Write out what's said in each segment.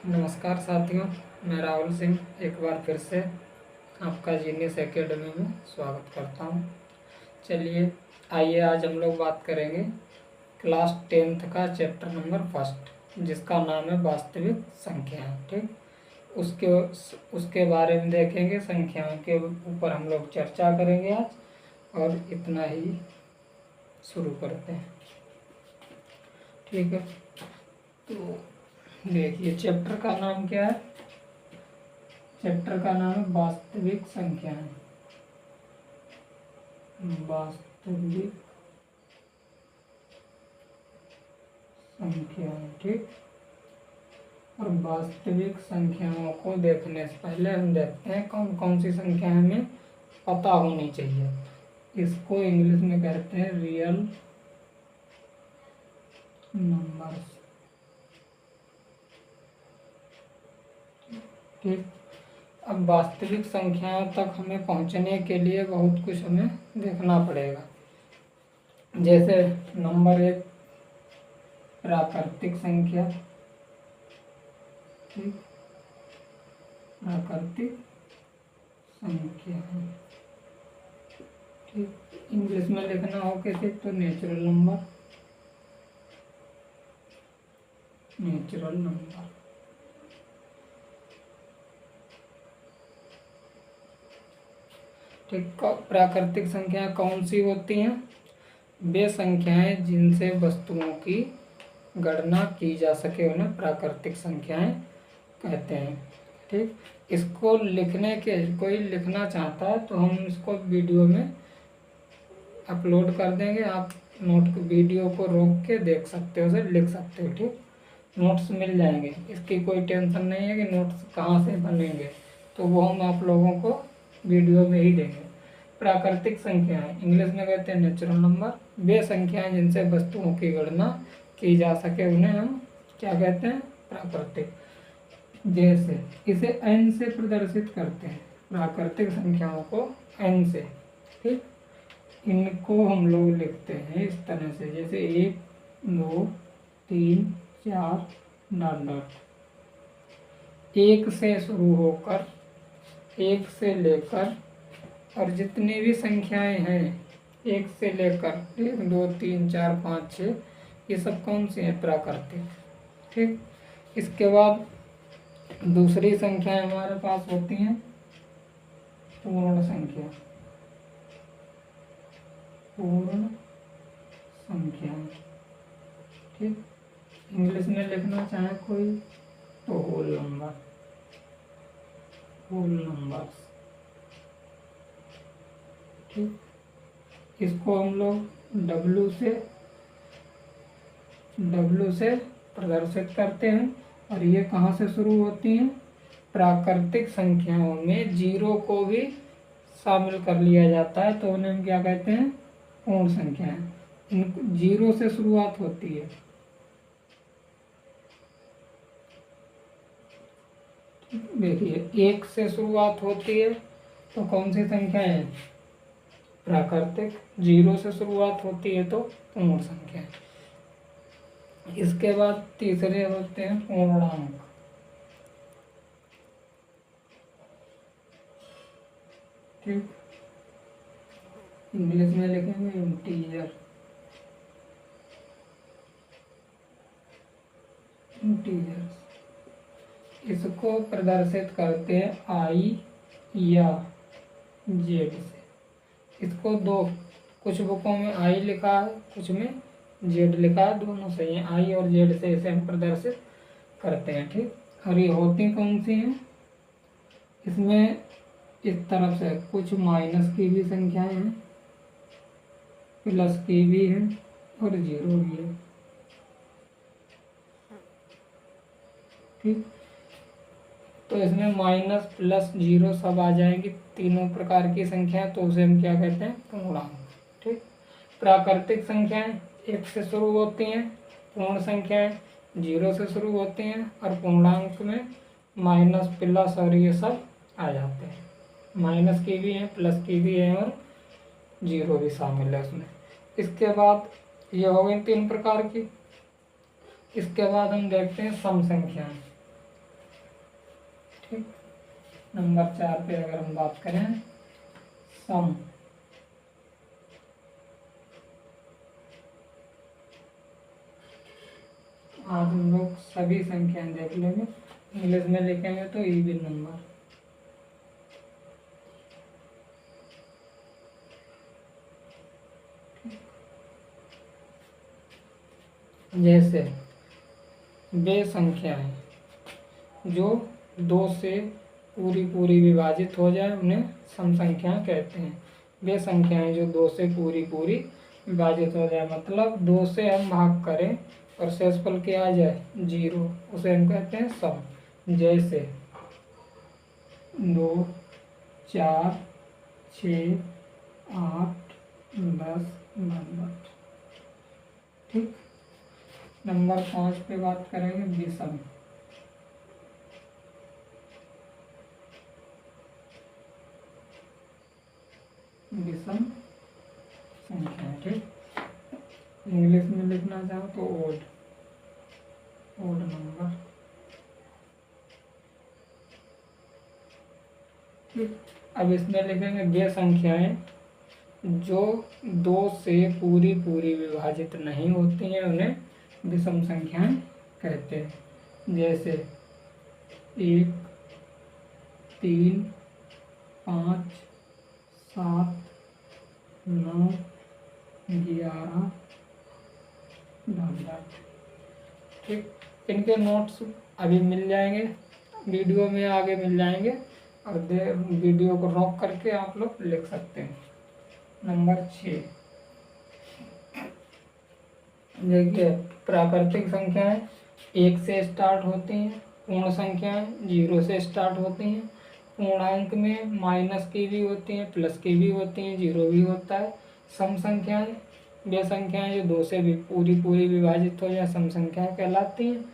नमस्कार साथियों, मैं राहुल सिंह एक बार फिर से आपका जीनियस एकेडमी में स्वागत करता हूं। चलिए आइए आज हम लोग बात करेंगे क्लास 10th का चैप्टर नंबर फर्स्ट, जिसका नाम है वास्तविक संख्याएं। ठीक, उसके बारे में देखेंगे, संख्याओं के ऊपर हम लोग चर्चा करेंगे आज। और इतना ही शुरू करते हैं। ठीक है, तो देखिए चैप्टर का नाम क्या है। चैप्टर का नाम है वास्तविक संख्याएं। वास्तविक संख्याएं, ठीक। और वास्तविक संख्याओं को देखने से पहले हम देखते हैं कौन कौन सी संख्याएं हमें पता होनी चाहिए। इसको इंग्लिश में कहते हैं रियल नंबर्स। ठीक, अब वास्तविक संख्याओं तक हमें पहुंचने के लिए बहुत कुछ हमें देखना पड़ेगा। जैसे नंबर 1 प्राकृतिक संख्या। ठीक, प्राकृतिक संख्या है। ठीक, इंग्लिश में लिखना हो किसी तो नेचुरल नंबर। Natural number. ठीक, प्राकृतिक संख्याएं कौन सी होती हैं? वे संख्याएं जिनसे वस्तुओं की गणना की जा सके उन्हें प्राकृतिक संख्याएं कहते हैं। ठीक, इसको लिखने के कोई लिखना चाहता है तो हम इसको वीडियो में अपलोड कर देंगे। आप वीडियो को रोक के देख सकते हो, उसे लिख सकते हो। ठीक, नोट्स मिल जाएंगे, इसकी कोई टेंशन नहीं है कि नोट्स कहाँ से बनेंगे, तो वो हम आप लोगों को वीडियो में ही देंगे। प्राकृतिक संख्याएं इंग्लिश में कहते हैं नेचुरल नंबर। वे संख्याएं जिनसे वस्तुओं की गणना की जा सके उन्हें हम क्या कहते हैं? प्राकृतिक। जैसे इसे n से प्रदर्शित करते हैं, प्राकृतिक संख्याओं को n से। ठीक, इनको हम लोग लिखते हैं इस तरह से, जैसे 1 2 3 4 डॉट डॉट। 1 से शुरू होकर 1 से लेकर और जितनी भी संख्याएं हैं 1 से लेकर 1 2 3 4 5 6, ये सब कौन सी हैं? प्राकृतिक। ठीक, इसके बाद दूसरी संख्याएं हमारे पास होती हैं पूर्ण संख्या। पूर्ण संख्या। ठीक, इंग्लिश में लिखना चाहे कोई तो होल नंबर। Whole numbers. ठीक, इसको हम लोग W से प्रदर्शित करते हैं। और ये कहाँ से शुरू होती हैं? प्राकृतिक संख्याओं में जीरो को भी शामिल कर लिया जाता है, तो उन्हें हम क्या कहते हैं? पूर्ण संख्याएं। इनको जीरो से शुरुआत होती है। देखिए 1 से शुरुआत होती है तो कौन सी संख्या है? प्राकृतिक। 0 से शुरुआत होती है तो पूर्ण संख्या। इसके बाद तीसरे होते हैं पूर्णांक। ठीक, इंग्लिश में लिखेंगे इंटीजर। इंटीजर्स। इसको प्रदर्शित करते हैं I या Z से। इसको कुछ बुकों में I लिखा है, कुछ में Z लिखा है, दोनों सही है। I और Z से इसे हम प्रदर्शित करते हैं। ठीक, और ये होती कौन सी हैं? इसमें इस तरफ से कुछ माइनस की भी संख्याएं हैं, प्लस की भी है और जीरो भी है। ठीक, तो इसमें माइनस प्लस जीरो सब आ जाएंगी, तीनों प्रकार की संख्याएं, तो उसे हम क्या कहते हैं? पूर्णांक। ठीक, प्राकृतिक संख्याएं 1 से शुरू होती हैं, पूर्ण संख्याएं 0 से शुरू होती हैं, और पूर्णांक में माइनस प्लस और ये सब आ जाते हैं। माइनस की भी है, प्लस की भी है और जीरो भी शामिल है उसमें। इसके बाद ये हो गई 3 प्रकार की। इसके बाद हम देखते हैं सम संख्याएं। ठीक। नंबर 4 पे अगर हम बात करें सम, आज हम लोग सभी संख्याएं देख लेंगे, इंग्लिश में लिखेंगे तो इवन नंबर। जैसे वे संख्याएं जो 2 से पूरी पूरी विभाजित हो जाए उन्हें सम संख्याएं कहते हैं। वे संख्याएं जो 2 से पूरी पूरी विभाजित हो जाए, मतलब 2 से हम भाग करें और शेषफल क्या आ जाए 0, उसे हम कहते हैं सम। जैसे 2, 4, 6, 8, 10, 12। ठीक। नंबर 5 पे बात करेंगे विषम। विषम संख्या। ठीक। इंग्लिश में लिखना चाहो तो ओड, ओड नंबर। ठीक। अब इसमें लिखेंगे वे संख्याएं जो 2 से पूरी पूरी विभाजित नहीं होती हैं उन्हें विषम संख्याएं कहते हैं। जैसे 1, 3, 5, 7, 9, 11, 12। ठीक। इनके नोट्स अभी मिल जाएंगे, वीडियो में आगे मिल जाएंगे, और वीडियो को रोक करके आप लोग लिख सकते हैं। नंबर 6 देखिए, प्राकृतिक संख्याएं 1 से स्टार्ट होती हैं, पूर्ण संख्याएं 0 से स्टार्ट होती हैं, पूर्णांक में माइनस की भी होती हैं, प्लस की भी होती हैं, 0 भी होता है। सम संख्याएं वे संख्याएं जो 2 से भी पूरी पूरी विभाजित हो जाए सम संख्याएं कहलाती हैं।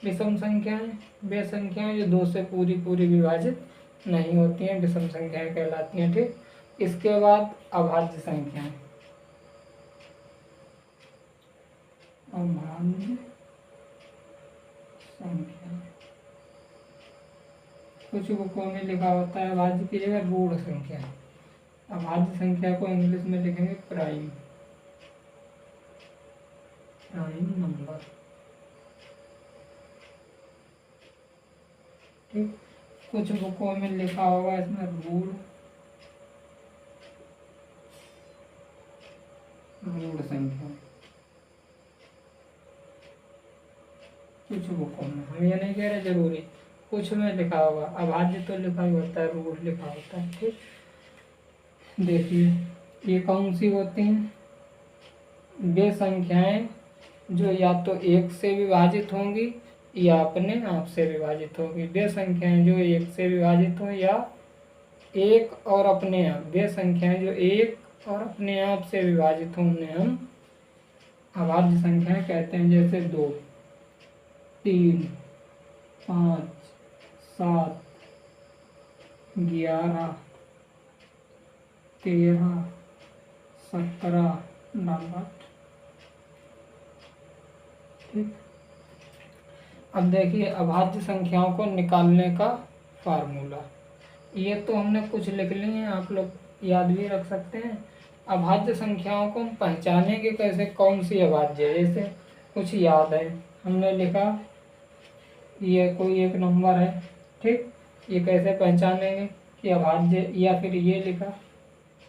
विषम संख्याएं वे संख्याएं जो 2 से पूरी पूरी विभाजित नहीं होती हैं, विषम संख्याएं कहलाती हैं। ठीक। इसके बाद अभाज्य संख्याएं। अभाज्य संख्या कुछ बुकों में लिखा होता है अभाज्य की जगह रूढ़ संख्या। अभाज्य संख्या को इंग्लिश में लिखेंगे प्राइम, प्राइम नंबर। ठीक। कुछ बुकों में लिखा होगा इसमें रूढ़, रूढ़ संख्या। कुछ बुकों में, हम ये नहीं कह रहे जरूरी, कुछ में लिखा होगा। अभाज्य तो लिखा ही होता है, रूढ़ लिखा होता है। ठीक। देखिए ये कौन सी होती हैं? वे संख्याएं जो या तो 1 से विभाजित होंगी या अपने आप से विभाजित होगी। वे संख्याएं जो 1 से विभाजित हो या 1 और अपने आप, वे संख्याएं जो 1 और अपने आप से विभाजित हों उन्हें हम अभाज्य संख्याएं कहते हैं। जैसे 2, 3, 5, 7, 11, 13, 17, 19। ठीक। अब देखिए अभाज्य संख्याओं को निकालने का फार्मूला, ये तो हमने कुछ लिख लिए हैं, आप लोग याद भी रख सकते हैं। अभाज्य संख्याओं को हम पहचानेंगे कैसे, कौन सी अभाज्य है। जैसे कुछ याद है, हमने लिखा ये कोई एक नंबर है। ठीक। ये कैसे पहचानेंगे कि अभाज्य, या फिर ये लिखा,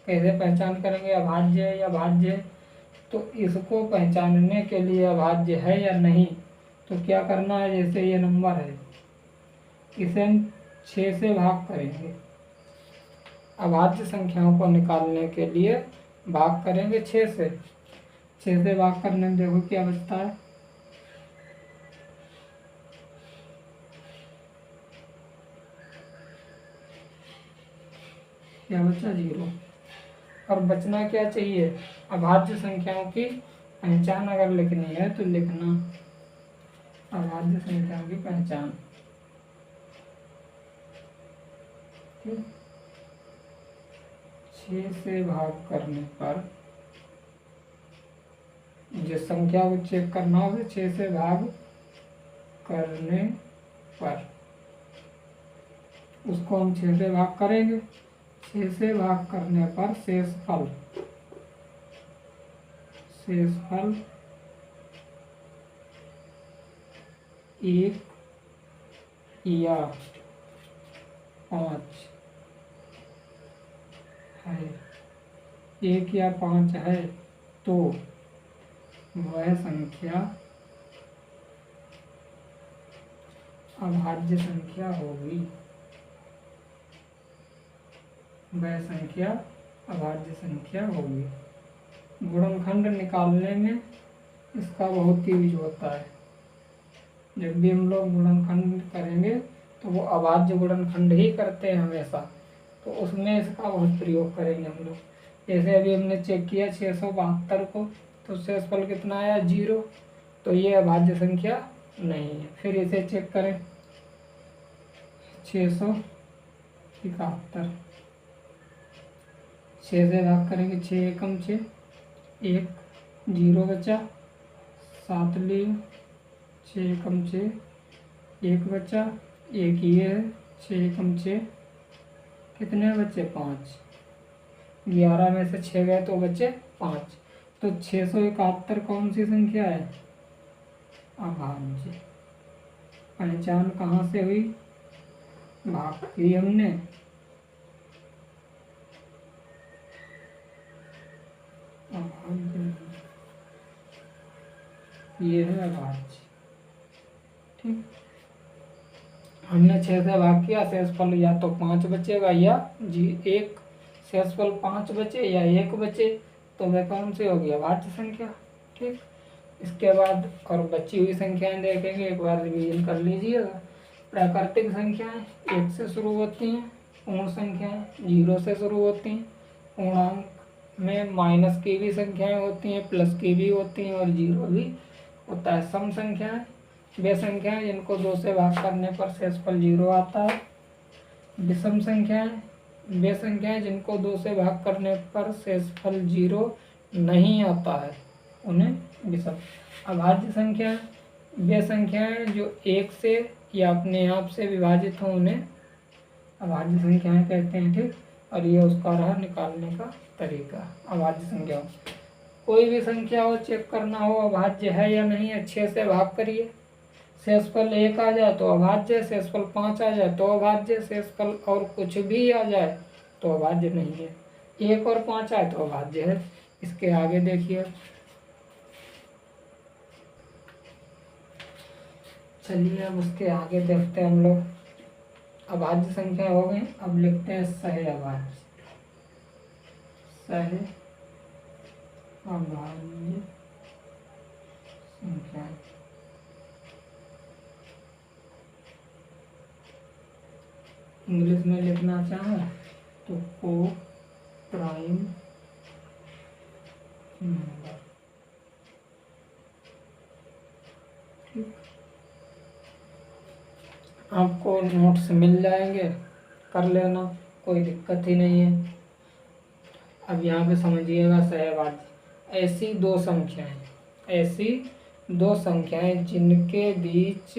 कैसे पहचान करेंगे अभाज्य है या भाज्य है। तो इसको पहचानने के लिए अभाज्य है या नहीं, तो क्या करना है, जैसे ये नंबर है इसे हम 6 से भाग करेंगे। अभाज्य संख्याओं को निकालने के लिए भाग करेंगे 6 से। 6 से भाग करने में देखो क्या बचता है, क्या बचा 0। और बचना क्या चाहिए, अभाज्य संख्याओं की पहचान अगर लिखनी है तो लिखना अभाज्य संख्याओं की पहचान। 6 से भाग करने पर, जिस संख्या को चेक करना हो 6 से भाग करने पर उसको हम 6 से भाग करेंगे। 6 से भाग करने पर शेषफल एक या 5 है, 1 या 5 है तो वह संख्या अभाज्य संख्या होगी। वह संख्या अभाज्य संख्या होगी। गुणनखंड निकालने में इसका बहुत यूज होता है। जब भी हम लोग गुणनखंड करेंगे तो वो अभाज्य गुणनखंड ही करते हैं हमेशा, तो उसमें इसका बहुत प्रयोग करेंगे हम लोग। जैसे अभी हमने चेक किया 672 को, तो शेषफल कितना आया 0, तो ये अभाज्य संख्या नहीं है। फिर इसे चेक करें 671, 6 से भाग करेंगे, 6 एकम 6, 1 0 बचा, 7 लिए, 6 एकम 6, 1 बचा, 1 ये है, 6 एकम 6, कितने बचे 5, 11 में से 6 गए तो बचे 5। तो 671 कौन सी संख्या है? अभाज्य। पहचान कहाँ से हुई? भाग की हमने, ये है अभाज्य। ठीक, हमने 6 से भाग किया, शेषफल या तो 5 बचेगा या 1, शेषफल 5 बचे या 1 बचे, तो वह कौन सी होगी? अभाज्य संख्या। ठीक, इसके बाद और बची हुई संख्याएं देखेंगे, एक बार रिवीजन कर लीजिएगा। प्राकृतिक संख्याएं 1 से शुरू होती हैं, पूर्ण संख्याएं 0 से शुरू होती हैं, पूर्णांक में माइनस की भी संख्याएं होती हैं, प्लस की भी होती हैं और 0 भी होता है। सम संख्याएं वे संख्याएं जिनको 2 से भाग करने पर शेषफल 0 आता है। विषम संख्याएं वे संख्याएं जिनको 2 से भाग करने पर शेषफल 0 नहीं आता है, उन्हें विषम। अभाज्य संख्याएं वे संख्याएं जो 1 से या अपने आप से विभाजित हों, उन्हें अभाज्य संख्याएं कहते हैं। ठीक, और ये उसका रहा निकालने का तरीका अभाज्य संख्या। कोई भी संख्या हो, चेक करना हो अभाज्य है या नहीं है, 6 से भाग करिए, शेषफल 1 आ जाए तो अभाज्य, शेषफल 5 आ जाए तो अभाज्य, शेषफल और कुछ भी आ जाए तो अभाज्य नहीं है। 1 और 5 आए तो अभाज्य है। इसके आगे देखिए, चलिए अब उसके आगे देखते हैं हम लोग। अभाज्य संख्या हो गई, अब लिखते हैं सहअभाज्य। सहअभाज्य संख्या इंग्लिश में लिखना चाहें तो को प्राइम नंबर। ठीक, आपको नोट्स मिल जाएंगे, कर लेना, कोई दिक्कत ही नहीं है। अब यहाँ पे समझिएगा सहअभाज्य ऐसी दो संख्याएं जिनके बीच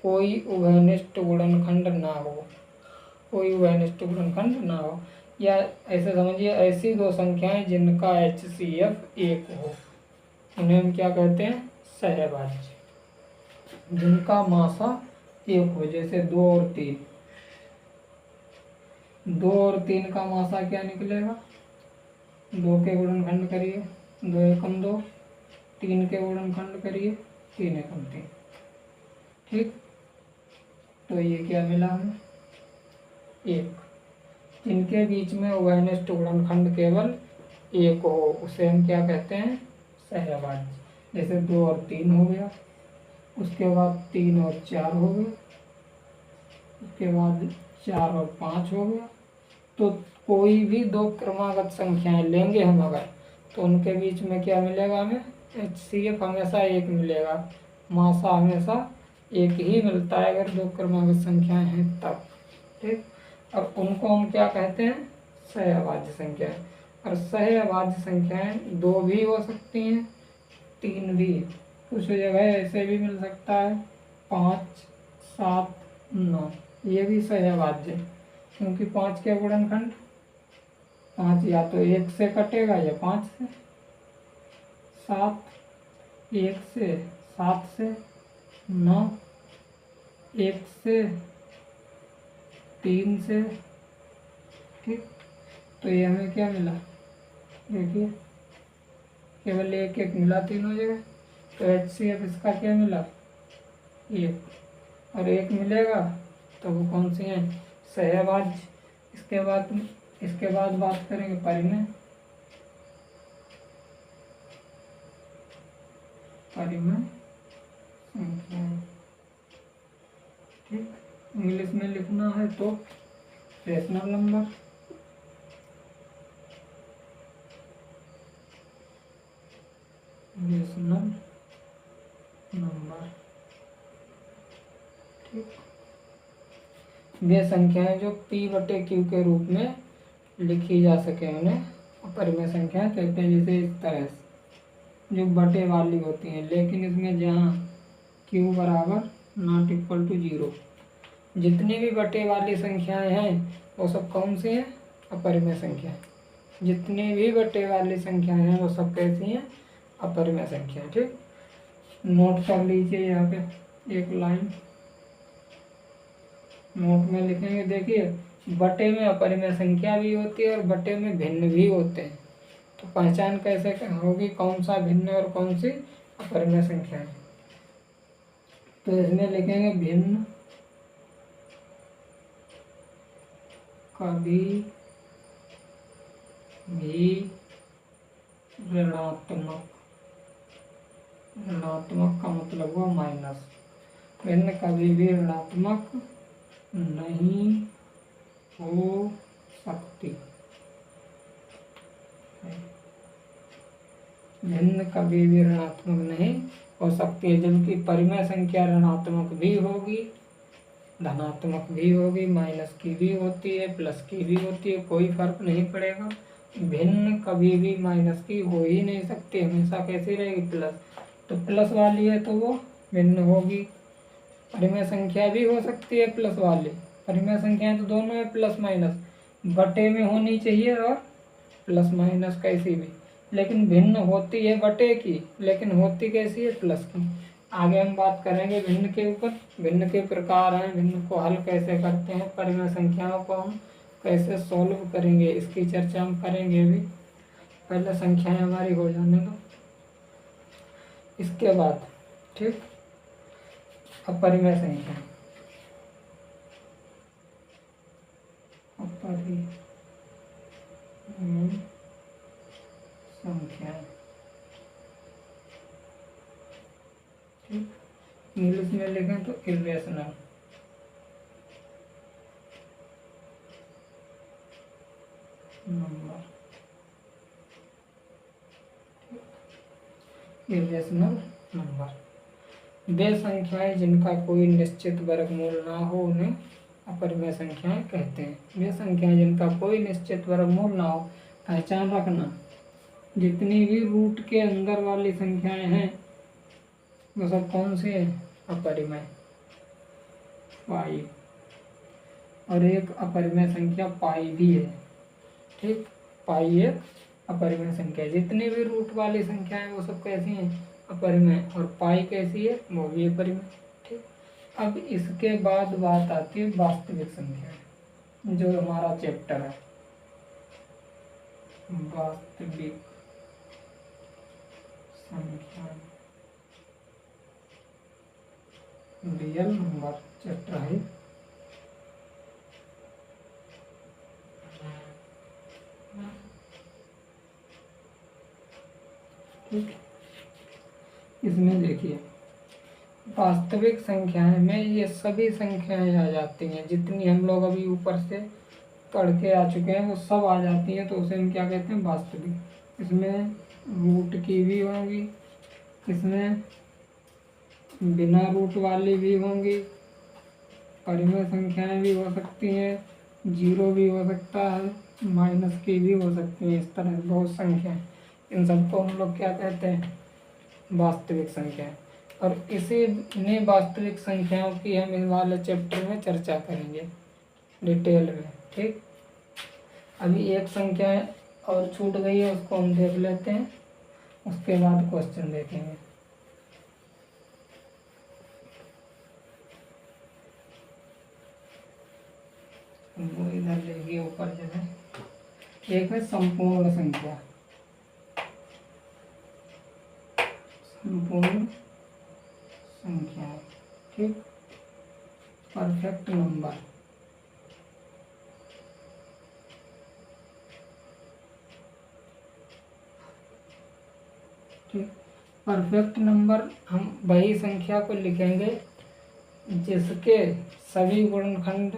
कोई उभयनिष्ठ गुणनखंड ना हो, कोई उभयनिष्ठ गुणनखंड ना हो, या ऐसे समझिए ऐसी दो संख्याएं जिनका HCF 1 हो, उन्हें हम क्या कहते हैं? सहअभाज्य। जिनका मासा 1 हो, जैसे 2 और 3, 2 और 3 का मासा क्या निकलेगा? 2 के गुणनखंड करिए, 2 एकम 2, 3 के गुणनखंड करिए, 3 एकम 3। ठीक, तो ये क्या मिला हमें? 1। जिनके बीच में उभयनिष्ठ गुणनखंड केवल 1 हो, उसे हम क्या कहते हैं? सहअभाज्य। जैसे 2 और 3 हो गया, उसके बाद 3 और 4 हो गया, उसके बाद 4 और 5 हो गया। तो कोई भी 2 क्रमागत संख्याएं लेंगे हम अगर, तो उनके बीच में क्या मिलेगा हमें? HCF हमेशा 1 मिलेगा, मासा हमेशा 1 ही मिलता है अगर 2 क्रमागत संख्याएं हैं तब। ठीक, और उनको हम क्या कहते हैं? सहअभाज्य संख्याएं। और सहअभाज्य संख्याएं 2 भी हो सकती हैं, 3 भी, कुछ जगह ऐसे भी मिल सकता है 5, 7, 9। ये भी सहभाज्य, क्योंकि 5 के गुणनखंड 5 या तो 1 से कटेगा या 5 से। 7 1 से, 7 से, 9 1 से, 3 से। ठीक, तो ये हमें क्या मिला, देखिए केवल एक एक मिला तीनों जगह। तो HCF इसका क्या मिला, 1, और 1 मिलेगा तो वो कौन सी है, सहभाज्य। इसके बाद बात करेंगे परिमेय। संख्याएं, ठीक, इंग्लिश में लिखना है तो रेशनल नंबर। रेशनल नंबर, ठीक। वे संख्याएं जो P/Q के रूप में लिखी जा सके उन्हें अपरिमेय संख्या कहते हैं। जैसे इस तरह से जो बटे वाली होती हैं, लेकिन इसमें जहाँ Q बराबर नॉट इक्वल टू 0, जितनी भी बटे वाली संख्याएं हैं वो सब कौन सी हैं, अपरिमेय संख्या। जितनी भी बटे वाली संख्याएं हैं वो सब कैसी हैं, अपरिमेय संख्या। ठीक, नोट कर लीजिए यहाँ पे एक लाइन नोट में लिखेंगे। देखिए, बटे में अपरिमेय संख्या भी होती है और बटे में भिन्न भी होते हैं। तो पहचान कैसे होगी, कौन सा भिन्न और कौन सी अपरिमेय संख्या है। तो इसमें लिखेंगे भिन्न कभी भी ऋणात्मक, ऋणात्मक का मतलब हुआ माइनस, भिन्न कभी भी ऋणात्मक नहीं हो सकती। भिन्न कभी भी ऋणात्मक नहीं हो सकती है, जबकि परिमेय संख्या ऋणात्मक भी होगी, धनात्मक भी होगी, माइनस की भी होती है, प्लस की भी होती है, कोई फर्क नहीं पड़ेगा। भिन्न कभी भी माइनस की हो ही नहीं सकती, हमेशा कैसी रहेगी, प्लस। तो प्लस वाली है तो वो भिन्न होगी। परिमेय संख्या भी हो सकती है प्लस वाली, परिमेय संख्याएं तो दोनों है प्लस माइनस, बटे में होनी चाहिए और प्लस माइनस कैसी भी, लेकिन भिन्न होती है बटे की, लेकिन होती कैसी है, प्लस की। आगे हम बात करेंगे भिन्न के ऊपर। भिन्न के प्रकार हैं, भिन्न को हल कैसे करते हैं, परिमेय संख्याओं को हम कैसे सॉल्व करेंगे, इसकी चर्चा हम करेंगे भी। पहले संख्याएं हमारी हो जाने दो, इसके बाद ठीक अपरिमेय संख्या। अपरिमेय संख्या, ठीक, इंग्लिश में लिखें तो इर्रेशनल नंबर, इर्रेशनल नंबर। वे संख्याएं जिनका कोई निश्चित वर्गमूल ना हो उन्हें अपरिमेय संख्याएं कहते हैं। वे संख्याएं जिनका कोई निश्चित वर्गमूल ना हो, पहचान रखना, जितनी भी रूट के अंदर वाली संख्याएं हैं वो सब कौन सी है, अपरिमेय। 5 और एक अपरिमेय संख्या पाई भी है, ठीक, पाई एक अपरिमेय संख्या। जितनी भी रूट वाली संख्या है वो सब कैसी हैं, अपरिमेय, और पाई कैसी है, वो भी अपरिमेय। ठीक, अब इसके बाद बात आती है वास्तविक संख्या, जो हमारा चैप्टर है वास्तविक संख्या, रियल नंबर चैप्टर है। ठीक, इसमें देखिए वास्तविक संख्याएं में ये सभी संख्याएं आ जाती हैं, जितनी हम लोग अभी ऊपर से पढ़ के आ चुके हैं वो सब आ जाती हैं, तो उसे हम क्या कहते हैं, वास्तविक। इसमें रूट की भी होंगी, इसमें बिना रूट वाली भी होंगी, परिमेय संख्याएं भी हो सकती हैं, जीरो भी हो सकता है, माइनस की भी हो सकती है, इस तरह बहुत संख्या है। इन सबको हम लोग क्या कहते हैं, वास्तविक संख्या। और इसी इन्हीं वास्तविक संख्याओं की हम इस वाले चैप्टर में चर्चा करेंगे डिटेल में। ठीक, अभी एक संख्या और छूट गई है, उसको हम देख लेते हैं, उसके बाद क्वेश्चन देखेंगे। वो इधर लेगी ऊपर जो है, एक है संपूर्ण संख्या, संपूर्ण संख्या। ठीक, परफेक्ट नंबर। ठीक, परफेक्ट नंबर हम वही संख्या को लिखेंगे जिसके सभी गुणनखंड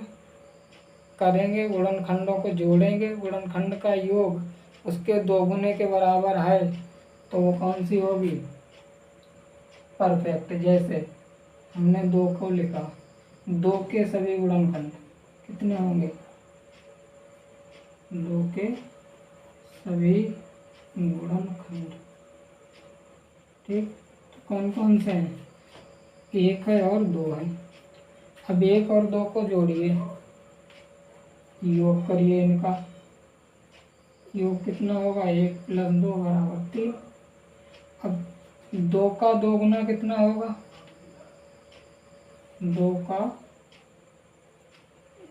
करेंगे, गुणनखंडों को जोड़ेंगे, गुणनखंड का योग उसके दोगुने के बराबर है, तो वो कौन सी होगी? परफेक्ट। जैसे हमने 2 को लिखा, 2 के सभी गुणनखंड कितने होंगे? 2 के सभी गुणनखंड। ठीक, तो कौन कौन से हैं? 1 है और 2 है। अब 1 और 2 को जोड़िए, योग करिए इनका, योग कितना होगा? 1 + 2 = 3। अब 2 का दोगुना कितना होगा? 2 का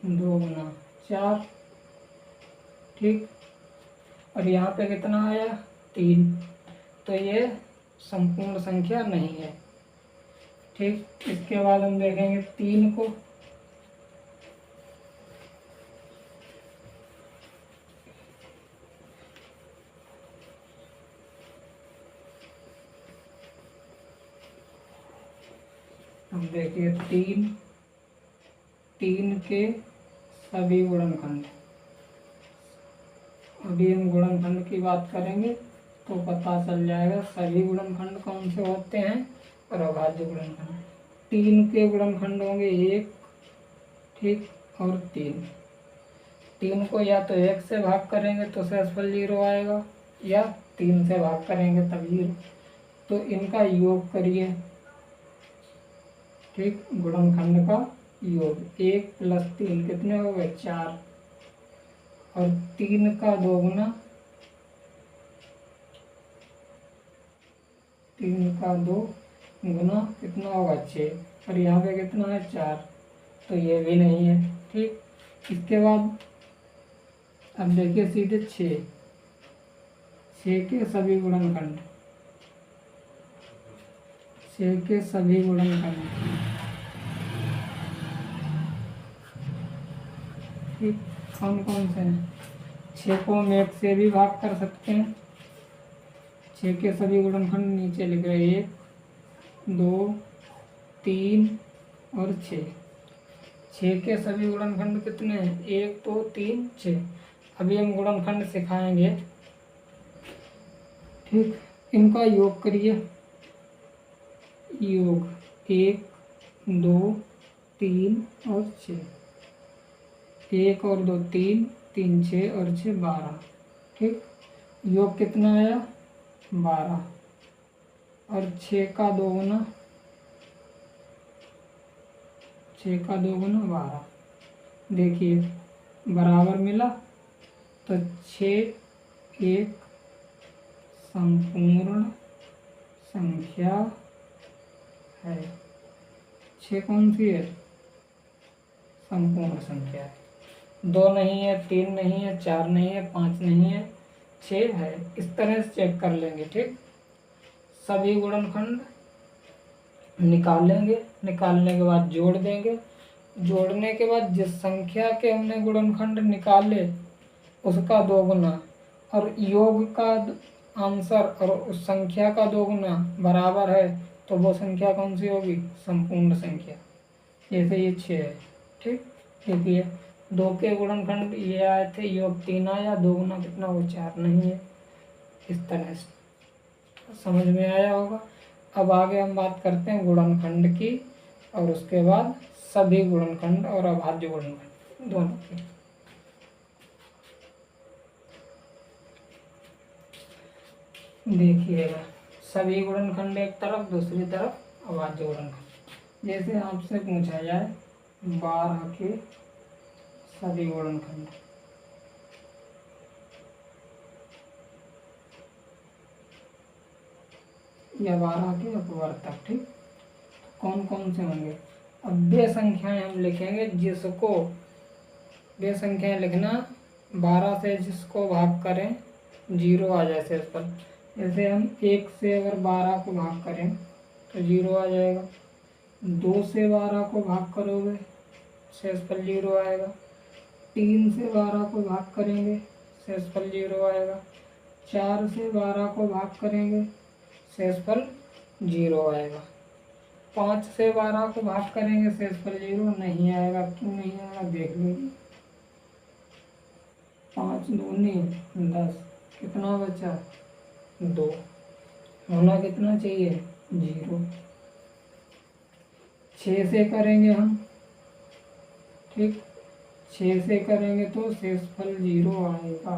दोगुना 4। ठीक, और यहाँ पे कितना आया? 3। तो ये संपूर्ण संख्या नहीं है। ठीक, इसके बाद हम देखेंगे 3 को। अब देखिए 3 के सभी गुणनखंड। अभी हम गुणनखंड की बात करेंगे तो पता चल जाएगा सभी गुणनखंड कौन से होते हैं और अभाज्य गुणनखंड। 3 के गुणनखंड होंगे 1, ठीक, और 3। 3 को या तो 1 से भाग करेंगे तो शेषफल 0 आएगा, या 3 से भाग करेंगे तब 0। तो इनका योग करिए। ठीक, गुणनखंड का योग 1 + 3 कितने हो गए? 4। और 3 का दोगुना, 3 का 2 गुना कितना होगा? 6। और यहाँ पे कितना है? 4। तो ये भी नहीं है। ठीक, इसके बाद अब देखिए सीधे 6 के सभी गुणनखंड, 6 के सभी गुणनखंड। ठीक, कौन कौन से हैं? 6 को हम 1 से भी भाग कर सकते हैं। 6 के सभी गुणनखंड नीचे लिख रहे हैं, 1, 2, 3 और 6। 6 के सभी गुणनखंड कितने हैं? 1, 2, 3, 6। अभी हम गुणनखंड सिखाएंगे। ठीक, इनका योग करिए। योग 1, 2, 3 और 6। 1 और 2 3, 3 6 और 6 12। ठीक, योग कितना आया? 12। और 6 का दोगुना, 6 का दोगुना 12। देखिए बराबर मिला, तो 6 एक संपूर्ण संख्या है। 6 कौन सी है? संपूर्ण संख्या है। 2 नहीं है, 3 नहीं है, 4 नहीं है, 5 नहीं है, 6 है। इस तरह से चेक कर लेंगे। ठीक, सभी गुणनखंड निकालेंगे, निकालने के बाद जोड़ देंगे, जोड़ने के बाद जिस संख्या के हमने गुणनखंड निकाले उसका दोगुना, और योग का आंसर और उस संख्या का दोगुना बराबर है, तो वो संख्या कौन सी होगी? संपूर्ण संख्या। जैसे ये 6 है। ठीक, देखिए 2 के गुणनखंड ये आए थे, योग 3 आया, दोगुना कितना? वो 4 नहीं है। इस तरह से समझ में आया होगा। अब आगे हम बात करते हैं गुणनखंड की, और उसके बाद सभी गुणनखंड और अभाज्य गुणनखंड दोनों की। देखिएगा, सभी गुणनखंड एक तरफ, दूसरी तरफ अभाज्य गुणनखंड। जैसे आपसे पूछा जाए 12 के सभी गुणनखंड, या 12 के अपवर्तक, ठीक, कौन कौन से होंगे। अब वे संख्याएं हम लिखेंगे जिसको, वे संख्याएं लिखना 12 से जिसको भाग करें 0 आ जाए शेषफल। जैसे हम 1 से अगर 12 को भाग करें तो 0 आ जाएगा, 2 से 12 को भाग करोगे शेषफल 0 आएगा, 3 से 12 को भाग करेंगे शेषफल 0 आएगा, 4 से 12 को भाग करेंगे शेषफल 0 आएगा, 5 से 12 को भाग करेंगे शेषफल 0 नहीं आएगा। क्यों नहीं आएगा देख लीजिए, 5 दूनी 10, कितना बचा 2, होना कितना चाहिए 0। 6 से करेंगे हम, ठीक, 6 से करेंगे तो शेषफल 0 आएगा।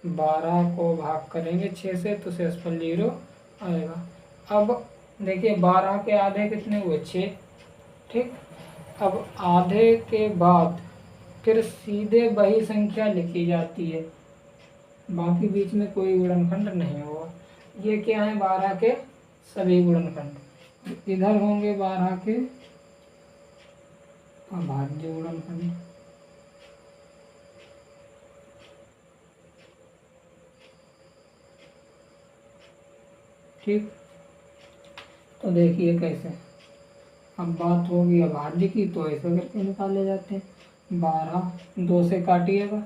12 को भाग करेंगे 6 से तो शेषफल 0 आएगा। अब देखिए 12 के आधे कितने हुए 6, ठीक। अब आधे के बाद फिर सीधे वही संख्या लिखी जाती है, बाकी बीच में कोई गुणनखंड नहीं होगा। ये क्या है 12 के सभी गुणनखंड। इधर होंगे 12 के अभाज्य गुणनखंड, ठीक। तो देखिए कैसे, अब बात होगी अभाज्य की तो ऐसे करके निकाले जाते हैं। 12 2 से काटिएगा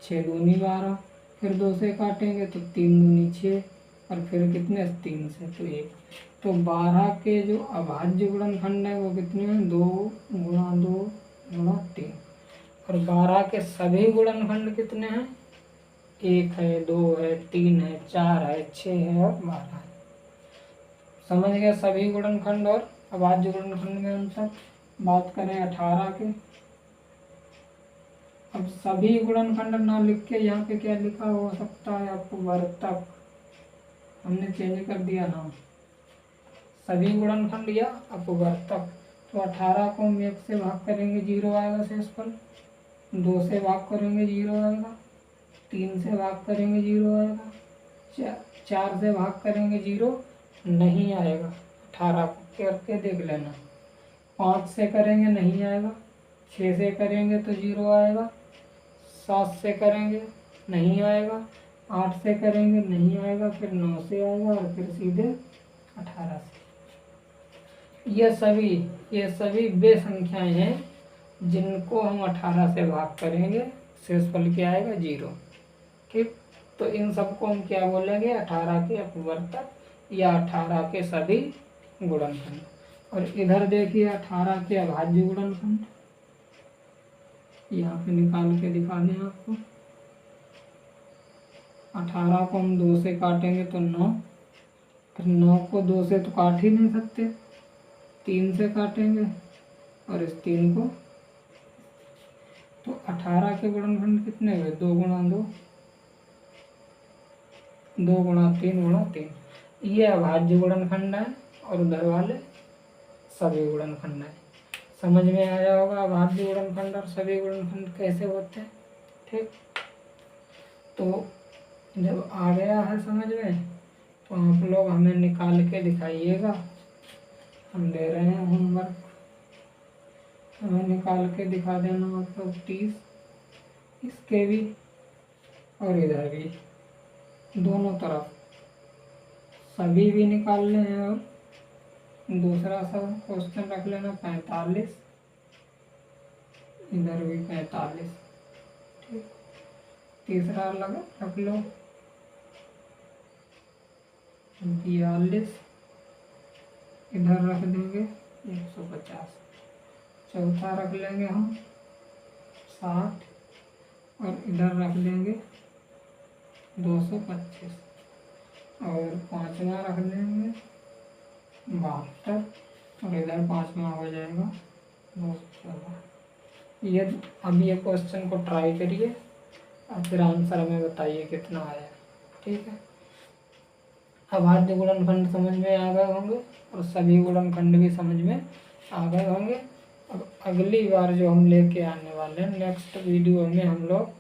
6 दूनी 12, फिर 2 से काटेंगे तो 3 दूनी 6, और फिर कितने 3 से तो 1। तो 12 के जो अभाज्य गुणनखंड है वो कितने हैं 2 गुणा 2 गुणा 3, और 12 के सभी गुणनखंड कितने हैं 1 है 2 है 3 है 4 है 6 है और 12 है। समझ गए सभी गुणनखंड और अभाज्य गुणनखंड में अंतर। बात करें 18 के, अब सभी गुणनखंड ना लिख के यहाँ पे क्या लिखा हो सकता है अपवर्तक, हमने चेंज कर दिया नाम, सभी गुणनखंड या अपवर्तक। तो 18 को हम 1 से भाग करेंगे 0 आएगा शेषफल, 2 से भाग करेंगे 0 आएगा, 3 से भाग करेंगे 0 आएगा, 4 से भाग करेंगे 0 नहीं आएगा। 18 को करके देख लेना। 5 से करेंगे नहीं आएगा, 6 से करेंगे तो 0 आएगा, 7 से करेंगे नहीं आएगा, 8 से करेंगे नहीं आएगा, फिर 9 से आएगा और फिर सीधे 18 से। ये सभी वे संख्याएं हैं जिनको हम 18 से भाग करेंगे शेषफल क्या आएगा 0, ठीक। तो इन सबको हम क्या बोलेंगे 18 के अपवर्तक या 18 के सभी गुणनखंड। और इधर देखिए 18 के अभाज्य गुणनखंड, यहाँ पे निकाल के दिखा दें आपको। 18 को हम 2 से काटेंगे तो 9, फिर 9 को 2 से तो काट ही नहीं सकते, 3 से काटेंगे और इस 3 को, तो 18 के गुणनखंड कितने हुए 2 गुणा 2, 2 गुणा 3 गुणा 3। ये अभाज्य गुणनखंड है और उधर वाले सभी गुणनखंड है। समझ में आया होगा अभाज्य गुणनखंड और सभी गुणनखंड कैसे होते हैं, ठीक। तो जब आ गया है समझ में तो आप लोग हमें निकाल के दिखाइएगा, हम दे रहे हैं होमवर्क, हमें निकाल के दिखा देना मतलब 30, इसके भी और इधर भी, दोनों तरफ सभी भी निकाल लें और दूसरा सा क्वेश्चन रख लेना 45, इधर भी 45, ठीक। तीसरा अलग रख लो 42, इधर रख देंगे 150, चौथा रख लेंगे हम 60 और इधर रख देंगे 225, और पांचवा रख लेंगे 72 और इधर पांचवा हो जाएगा 214। ये अब ये क्वेश्चन को ट्राई करिए और फिर आंसर हमें बताइए कितना आया, ठीक है। अभाज्य गुणनखंड समझ में आ गए होंगे और सभी गुणनखंड भी समझ में आ गए होंगे। अब अगली बार जो हम लेके आने वाले हैं नेक्स्ट वीडियो में, हम लोग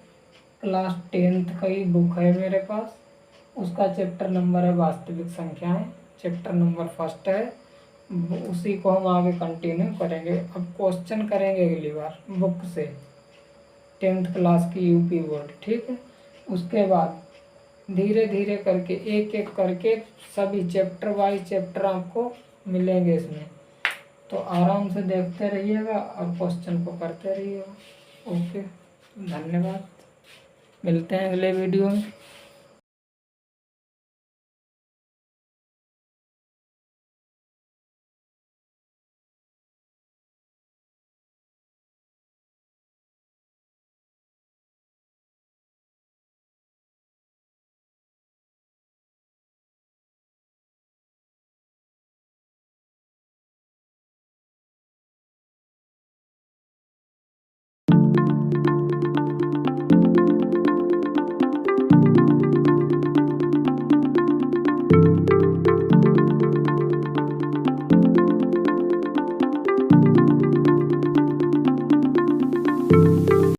क्लास 10th का ही बुक है मेरे पास, उसका चैप्टर नंबर है वास्तविक संख्याएं, चैप्टर नंबर 1 है, उसी को हम आगे कंटिन्यू करेंगे। अब क्वेश्चन करेंगे अगली बार बुक से 10th क्लास की यूपी बोर्ड, ठीक है। उसके बाद धीरे धीरे करके एक एक करके सभी चैप्टर वाइज चैप्टर आपको मिलेंगे इसमें, तो आराम से देखते रहिएगा और क्वेश्चन को करते रहिएगा। ओके, धन्यवाद, मिलते हैं अगले वीडियो में।